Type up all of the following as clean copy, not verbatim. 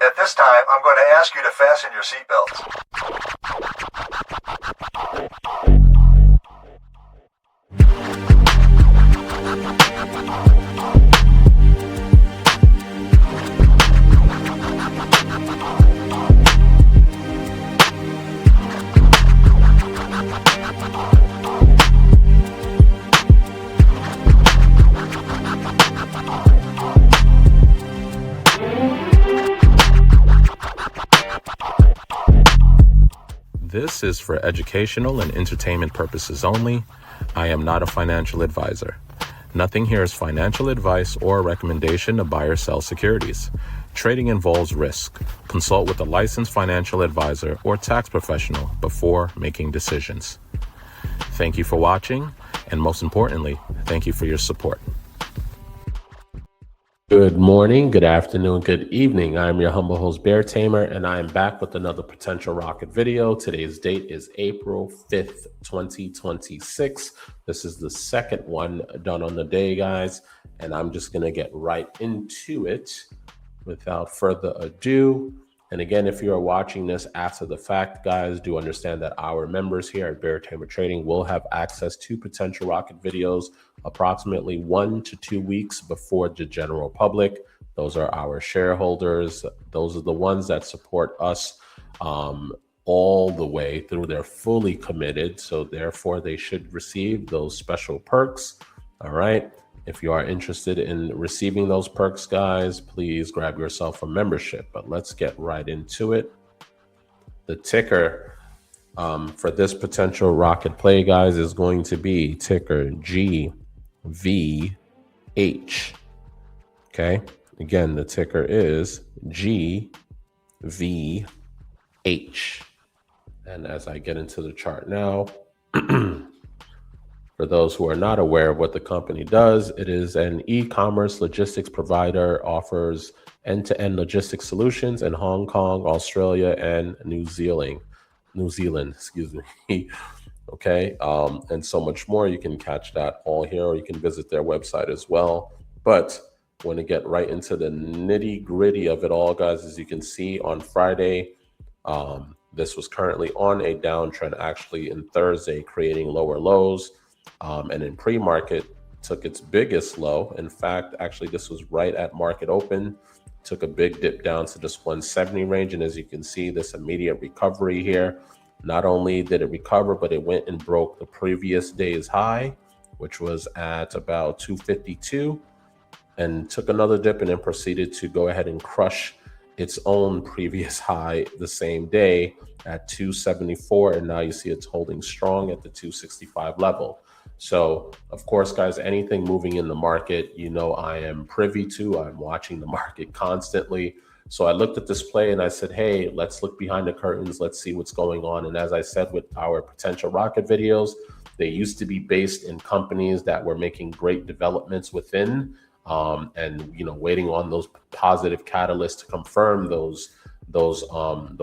At this time, I'm going to ask you to fasten your seatbelts. This is for educational and entertainment purposes only. I am not a financial advisor. Nothing here is financial advice or a recommendation to buy or sell securities. Trading involves risk. Consult with a licensed financial advisor or tax professional before making decisions. Thank you for watching, and most importantly, thank you for your support. Good morning, good afternoon, good evening. I'm your humble host, Bear Tamer, and I am back with another potential rocket video. Today's date is April 5th, 2026. This is the second one done on the day, guys, and I'm just going to get right into it without further ado. And again, if you are watching this after the fact, guys, do understand that our members here at Bear Tamer Trading will have access to potential rocket videos approximately 1 to 2 weeks before the general public. Those are our shareholders. Those are the ones that support us all the way through. They're fully committed, so therefore they should receive those special perks. All right. If you are interested in receiving those perks, guys, please grab yourself a membership. But let's get right into it. The ticker for this potential rocket play, guys, is going to be ticker GVH. Okay. Again, the ticker is GVH. And as I get into the chart now, for those who are not aware of what the company does, it is an e-commerce logistics provider, offers end-to-end logistics solutions in Hong Kong, Australia, and New Zealand, excuse me. Okay, and so much more. You can catch that all here, or you can visit their website as well. But when to get right into the nitty-gritty of it all, guys, as you can see on Friday, this was currently on a downtrend, actually in Thursday, creating lower lows. And in pre-market took its biggest low. In fact, actually, this was right at market open, took a big dip down to this 170 range. And as you can see, this immediate recovery here, not only did it recover, but it went and broke the previous day's high, which was at about 252, and took another dip and then proceeded to go ahead and crush its own previous high the same day at 274. And now you see it's holding strong at the 265 level. So, of course, guys, anything moving in the market, you know, I am privy to. I'm watching the market constantly. So I looked at this play and I said, hey, let's look behind the curtains. Let's see what's going on. And as I said with our potential rocket videos, they used to be based in companies that were making great developments within and, you know, waiting on those positive catalysts to confirm those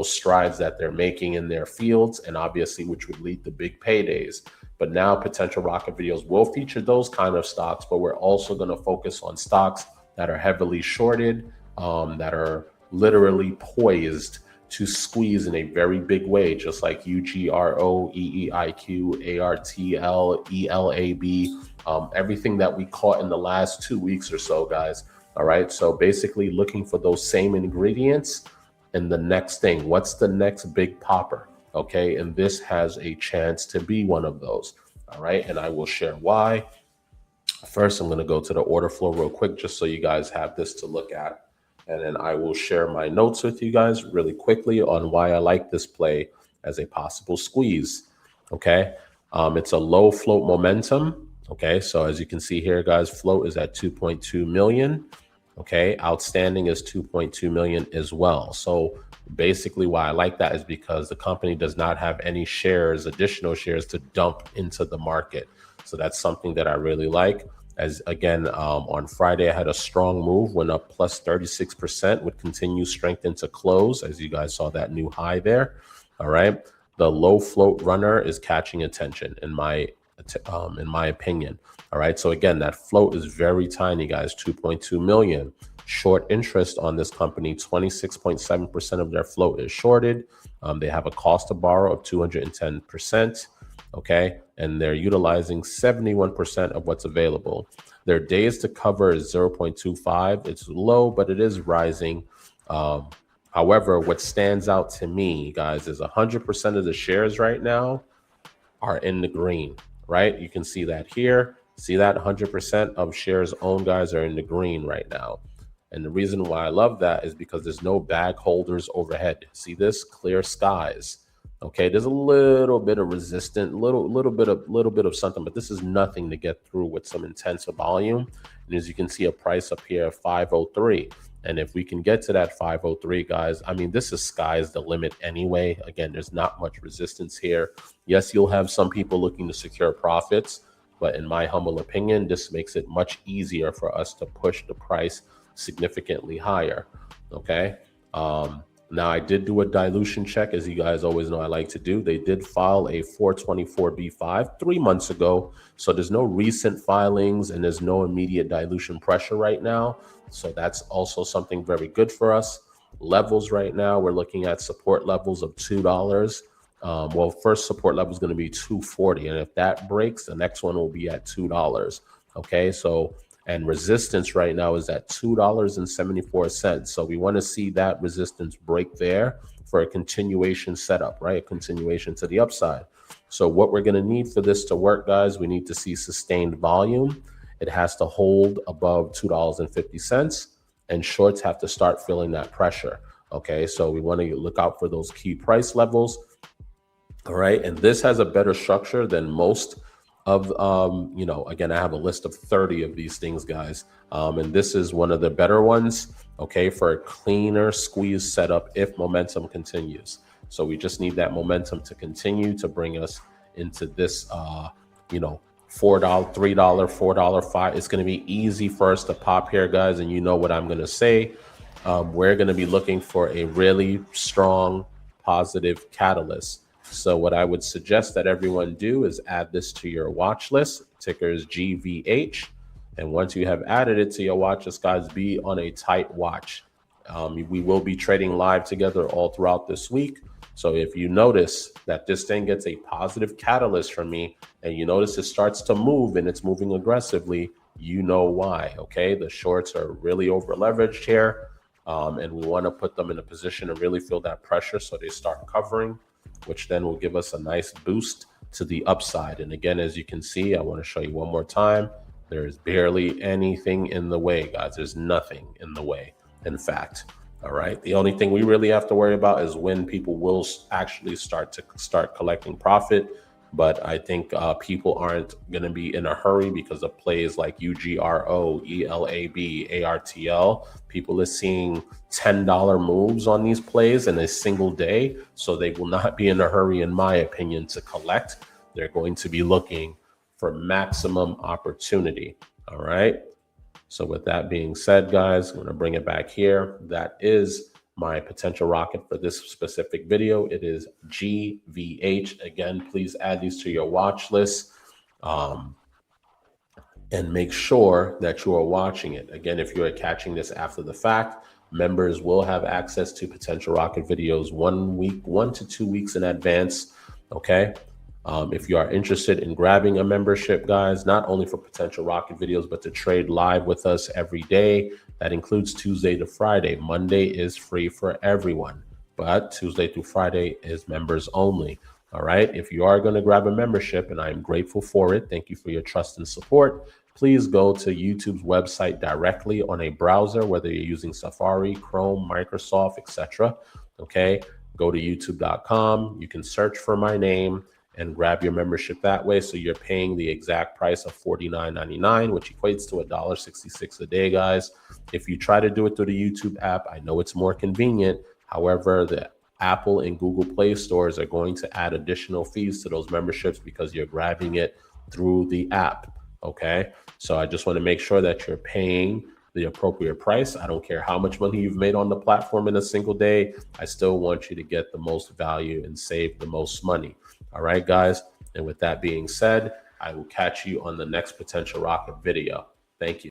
strides that they're making in their fields, and obviously which would lead to big paydays. But now potential rocket videos will feature those kind of stocks, but we're also going to focus on stocks that are heavily shorted, that are literally poised to squeeze in a very big way, just like UGRO, EEIQ, ARTL, ELAB, everything that we caught in the last 2 weeks or so, guys. All right. So basically looking for those same ingredients. And the next thing, what's the next big popper? Okay, and this has a chance to be one of those. All right, and I will share why. First, I'm going to go to the order flow real quick, just so you guys have this to look at. And then I will share my notes with you guys really quickly on why I like this play as a possible squeeze. Okay, it's a low float momentum. Okay, so as you can see here, guys, float is at 2.2 million. Okay, outstanding is 2.2 million as well. So basically why I like that is because the company does not have any shares, additional shares to dump into the market. So that's something that I really like. As again, on Friday, I had a strong move, went up plus 36% with continued strength into close. As you guys saw that new high there. All right. The low float runner is catching attention in my opinion. All right. So again, that float is very tiny, guys, 2.2 million. short interest on this company. 26.7% of their float is shorted. They have a cost to borrow of 210%. Okay, and they're utilizing 71% of what's available. Their days to cover is 0.25. It's low, but it is rising. However, what stands out to me, guys, is 100% of the shares right now are in the green, right? You can see that here. See that 100% of shares owned, guys, are in the green right now. And the reason why I love that is because there's no bag holders overhead. See this? Clear skies. Okay, there's a little bit of resistance, little bit of something, but this is nothing to get through with some intense volume. And as you can see, a price up here of 503. And if we can get to that 503, guys, I mean, this is sky's the limit anyway. Again, there's not much resistance here. Yes, you'll have some people looking to secure profits, but in my humble opinion, this makes it much easier for us to push the price significantly higher. Okay. Now, I did do a dilution check, as you guys always know I like to do. They did file a 424B5 3 months ago. So there's no recent filings and there's no immediate dilution pressure right now. So that's also something very good for us. Levels right now, we're looking at support levels of $2. Well, first support level is going to be $2.40. And if that breaks, the next one will be at $2. Okay, so and resistance right now is at $2.74. So we want to see that resistance break there for a continuation setup, right? A continuation to the upside. So what we're going to need for this to work, guys, we need to see sustained volume. It has to hold above $2.50, and shorts have to start feeling that pressure. Okay, so we want to look out for those key price levels. All right, and this has a better structure than most of, you know, again, I have a list of 30 of these things, guys. And this is one of the better ones, okay, for a cleaner squeeze setup if momentum continues. So we just need that momentum to continue to bring us into this, you know, $4, $3, $4, $5. It's going to be easy for us to pop here, guys. And you know what I'm going to say. We're going to be looking for a really strong positive catalyst. So what I would suggest that everyone do is add this to your watch list. Ticker is GVH. And once you have added it to your watch list, guys, be on a tight watch. We will be trading live together all throughout this week. So if you notice that this thing gets a positive catalyst from me and you notice it starts to move and it's moving aggressively, you know why, okay? The shorts are really over leveraged here. And we want to put them in a position to really feel that pressure so they start covering, which then will give us a nice boost to the upside. And again, as you can see, I want to show you one more time. There is barely anything in the way, guys. There's nothing in the way, in fact. All right. The only thing we really have to worry about is when people will actually start collecting profit. But I think people aren't going to be in a hurry because of plays like UGRO, ELAB, ARTL. People are seeing $10 moves on these plays in a single day. So they will not be in a hurry, in my opinion, to collect. They're going to be looking for maximum opportunity. All right. So with that being said, guys, I'm going to bring it back here. That is my potential rocket for this specific video. It is GVH. Again, please add these to your watch list and make sure that you are watching it. Again, if you are catching this after the fact, members will have access to potential rocket videos 1 to 2 weeks in advance. Okay. If you are interested in grabbing a membership, guys, not only for potential rocket videos, but to trade live with us every day. That includes Tuesday to Friday. Monday is free for everyone, but Tuesday through Friday is members only. All right. If you are going to grab a membership, and I'm grateful for it, thank you for your trust and support. Please go to YouTube's website directly on a browser, whether you're using Safari, Chrome, Microsoft, etc. Okay. Go to youtube.com. You can search for my name and grab your membership that way. So you're paying the exact price of $49.99, which equates to $1.66 a day, guys. If you try to do it through the YouTube app, I know it's more convenient. However, the Apple and Google Play stores are going to add additional fees to those memberships because you're grabbing it through the app. Okay. So I just want to make sure that you're paying the appropriate price. I don't care how much money you've made on the platform in a single day. I still want you to get the most value and save the most money. All right, guys. And with that being said, I will catch you on the next potential rocket video. Thank you.